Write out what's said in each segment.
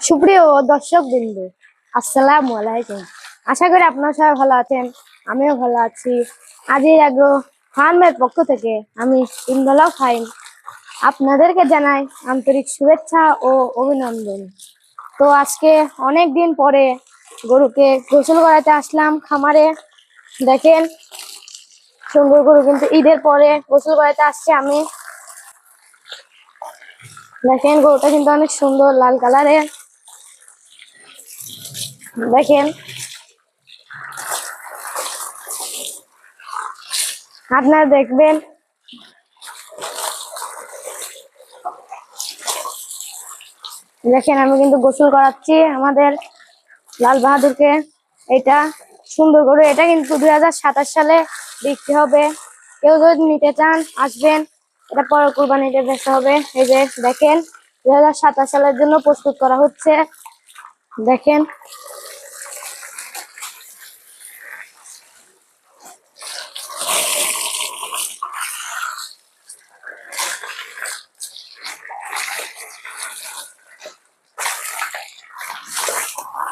সুপ্রিয় দর্শক বিন্দু, আসসালামু আলাইকুম। আশা করি আপনারা সবাই ভালো আছেন, আমিও ভালো আছি। আজিজ এগ্রো ফার্মের পক্ষ থেকে আমি ইন্দোলা ফাইন আপনাদেরকে জানাই আন্তরিক শুভেচ্ছা ও অভিনন্দন। তো আজকে অনেক দিন পরে গরুকে গোসল করাতে আসলাম খামারে। দেখেন সুন্দর গরু কিন্তু ঈদের পরে গোসল করাতে আসছে আমি। দেখেন গরুটা কিন্তু অনেক সুন্দর লাল কালারের। দেখেন আপনারা দেখবেন। দেখেন আমি কিন্তু গোসল করাচ্ছি আমাদের লাল বাহাদুরকে। এটা সুন্দর গরু, এটা কিন্তু 2027 সালে বিক্রি হবে। কেউ যদি নিতে চান আসবেন, এটা পরে কুরবানিতে বেচা হবে। এই যে দেখেন 2027 সালের জন্য প্রস্তুত করা হচ্ছে। দেখেন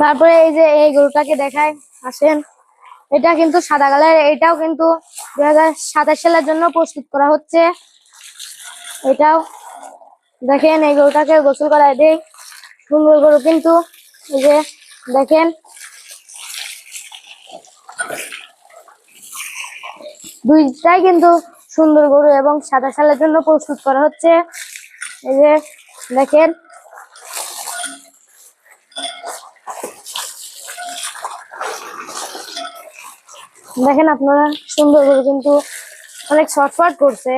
তারপরে এই যে এই গরুটাকে দেখায়, আসেন। এটা কিন্তু সাদা কালার, এটাও কিন্তু 2027 সালের জন্য প্রস্তুত করা হচ্ছে। এটাও দেখেন, এই গরুটাকে গোসল করায় দেই। সুন্দর গরু কিন্তু, এই যে দেখেন দুইটাই কিন্তু সুন্দর গরু এবং সাদা সালের জন্য প্রস্তুত করা হচ্ছে। এই যে দেখেন দেখেন আপনারা, সুন্দর গরু কিন্তু অনেক ছটফট করছে।